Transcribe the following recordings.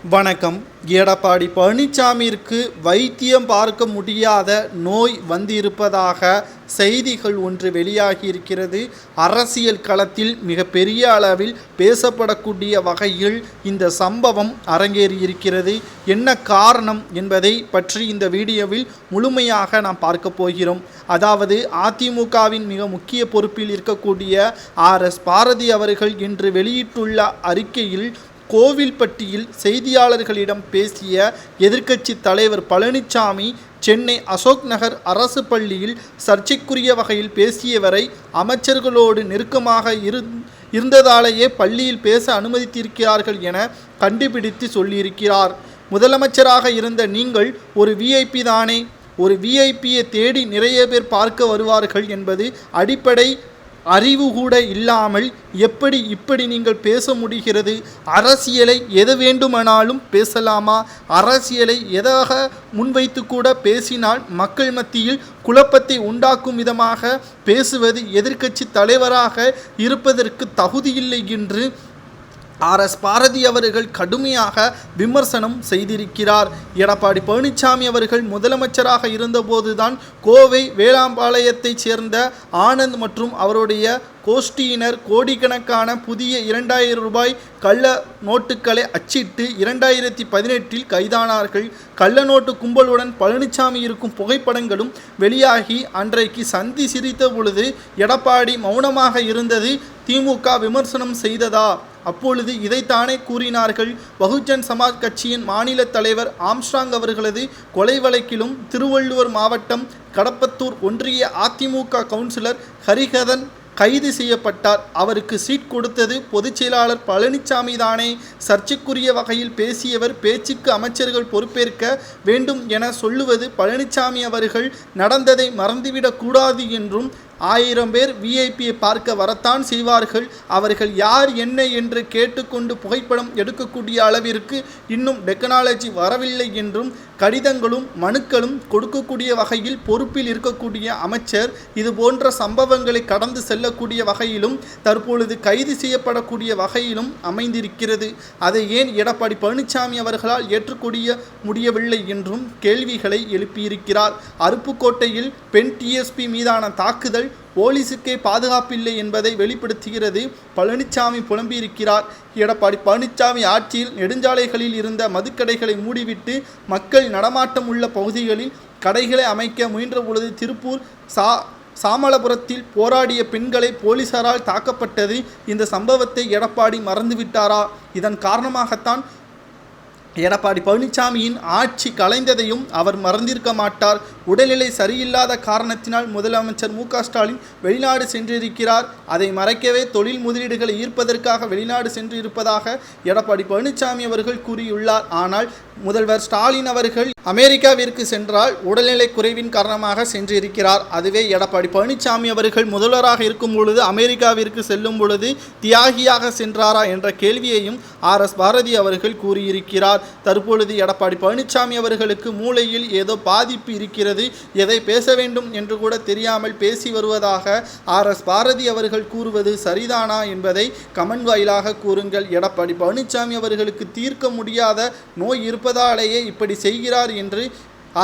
வணக்கம். எடப்பாடி பழனிசாமிற்கு வைத்தியம் பார்க்க முடியாத நோய் வந்திருப்பதாக செய்திகள் ஒன்று வெளியாகியிருக்கிறது. அரசியல் களத்தில் மிகப்பெரிய அளவில் பேசப்படக்கூடிய வகையில் இந்த சம்பவம் அரங்கேறியிருக்கிறது. என்ன காரணம் என்பதை பற்றி இந்த வீடியோவில் முழுமையாக நாம் பார்க்க போகிறோம். அதாவது அதிமுகவின் மிக முக்கிய பொறுப்பில் இருக்கக்கூடிய RS பாரதி அவர்கள் இன்று வெளியிட்டுள்ள அறிக்கையில் கோவில்பட்டியில் செய்தியாளர்களிடம் பேசிய எதிர்க்கட்சி தலைவர் பழனிசாமி சென்னை அசோக் நகர் அரசு பள்ளியில் சர்ச்சைக்குரிய வகையில் பேசியவரை அமைச்சர்களோடு நெருக்கமாக இருந்ததாலேயே பள்ளியில் பேச அனுமதித்திருக்கிறார்கள் என கண்டுபிடித்து சொல்லியிருக்கிறார். முதலமைச்சராக இருந்த நீங்கள் ஒரு விஐபி தானே. ஒரு விஐபியை தேடி நிறைய பேர் பார்க்க வருவார்கள் என்பது அடிப்படை அறிவு கூட இல்லாமல் இப்படி நீங்கள் பேச முடிகிறது? அரசியலை எது வேண்டுமானாலும் பேசலாமா? அரசியலை எதாக முன்வைத்து கூட பேசினால் மக்கள் மத்தியில் குழப்பத்தை உண்டாக்கும் விதமாக பேசுவது எதிர்க்கட்சி தலைவராக இருப்பதற்கு தகுதியில்லை என்று RS பாரதி அவர்கள் கடுமையாக விமர்சனம் செய்திருக்கிறார். எடப்பாடி பழனிசாமி அவர்கள் முதலமைச்சராக இருந்தபோதுதான் கோவை வேளாம்பாளையத்தைச் சேர்ந்த ஆனந்த் மற்றும் அவருடைய கோஷ்டியினர் கோடிக்கணக்கான புதிய 2000 ரூபாய் கள்ள நோட்டுகளை அச்சிட்டு 2018 கைதானார்கள். கள்ள நோட்டு கும்பலுடன் பழனிசாமி இருக்கும் புகைப்படங்களும் வெளியாகி அன்றைக்கு சந்தி சிரித்த பொழுது எடப்பாடி மௌனமாக இருந்தது திமுக விமர்சனம் செய்ததா? அப்பொழுது இதைத்தானே கூறினார்கள். பகுஜன் சமாஜ் கட்சியின் மாநில தலைவர் ஆம்ஸ்ட்ராங் அவர்களது கொலை வழக்கிலும் திருவள்ளூர் மாவட்டம் கடப்பத்தூர் ஒன்றிய அதிமுக கவுன்சிலர் ஹரிஹரன் கைது செய்யப்பட்டார். அவருக்கு சீட் கொடுத்தது பொதுச் செயலாளர் பழனிசாமி தானே. சர்ச்சைக்குரிய வகையில் பேசியவர் பேச்சுக்கு அமைச்சர்கள் பொறுப்பேற்க வேண்டும் என சொல்லுவது பழனிசாமி அவர்கள் நடந்ததை மறந்துவிடக் கூடாது என்றும் 1000 பேர் விஐபியை பார்க்க வரத்தான் செய்வார்கள். அவர்கள் யார் என்ன என்று கேட்டுக்கொண்டு புகைப்படம் எடுக்கக்கூடிய அளவிற்கு இன்னும் டெக்னாலஜி வரவில்லை என்றும் கடிதங்களும் மனுக்களும் கொடுக்கக்கூடிய வகையில் பொறுப்பில் இருக்கக்கூடிய அமைச்சர் இது போன்ற சம்பவங்களை கடந்து செல்லக்கூடிய வகையிலும் தற்பொழுது கைது செய்யப்படக்கூடிய வகையிலும் அமைந்திருக்கிறது. அதை ஏன் எடப்பாடி பழனிசாமி அவர்களால் ஏற்றுக்கொள்ள முடியவில்லை என்றும் கேள்விகளை எழுப்பியிருக்கிறார். அருப்புக்கோட்டையில் பெண் டிஎஸ்பி மீதான தாக்குதல் போலீசுக்கே பாதுகாப்பில்லை என்பதை வெளிப்படுத்துகிறது. பழனிசாமி புலம்பியிருக்கிறார். எடப்பாடி பழனிசாமி ஆட்சியில் நெடுஞ்சாலைகளில் இருந்த மதுக்கடைகளை மூடிவிட்டு மக்கள் நடமாட்டம் உள்ள பகுதிகளில் கடைகளை அமைக்க முயன்ற பொழுது திருப்பூர் சாமளபுரத்தில் போராடிய பெண்களை போலீசாரால் தாக்கப்பட்டது. இந்த சம்பவத்தை எடப்பாடி மறந்துவிட்டாரா? இதன் காரணமாகத்தான் எடப்பாடி பழனிசாமியின் ஆட்சி கலைந்ததையும் அவர் மறந்திருக்க மாட்டார். உடல்நிலை சரியில்லாத காரணத்தினால் முதலமைச்சர் MK ஸ்டாலின் வெளிநாடு சென்றிருக்கிறார். அதை மறைக்கவே தொழில் முதலீடுகளை ஈர்ப்பதற்காக வெளிநாடு சென்றிருப்பதாக எடப்பாடி பழனிசாமி அவர்கள் கூறியுள்ளார். ஆனால் முதல்வர் ஸ்டாலின் அவர்கள் அமெரிக்காவிற்கு சென்றால் உடல்நிலை குறைவின் காரணமாக சென்றிருக்கிறார். அதுவே எடப்பாடி பழனிசாமி அவர்கள் முதல்வராக இருக்கும் பொழுது அமெரிக்காவிற்கு செல்லும் பொழுது தியாகியாக சென்றாரா என்ற கேள்வியையும் RS பாரதி அவர்கள் கூறியிருக்கிறார். தற்பொழுது எடப்பாடி பழனிசாமி அவர்களுக்கு மூளையில் ஏதோ பாதிப்பு இருக்கிறது, எதை பேச வேண்டும் என்று கூட தெரியாமல் பேசி வருவதாக RS பாரதி அவர்கள் கூறுவது சரிதானா என்பதை கமெண்ட் வாயிலாக கூறுங்கள். எடப்பாடி பழனிசாமி அவர்களுக்கு தீர்க்க முடியாத நோய் இருப்பதாலேயே இப்படி செய்கிறார் என்று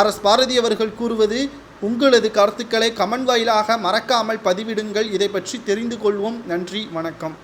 RS பாரதி அவர்கள் கூறுவது உங்களது கருத்துக்களை கமெண்ட் வாயிலாக மறக்காமல் பதிவிடுங்கள். இதை பற்றி தெரிந்து கொள்வோம். நன்றி, வணக்கம்.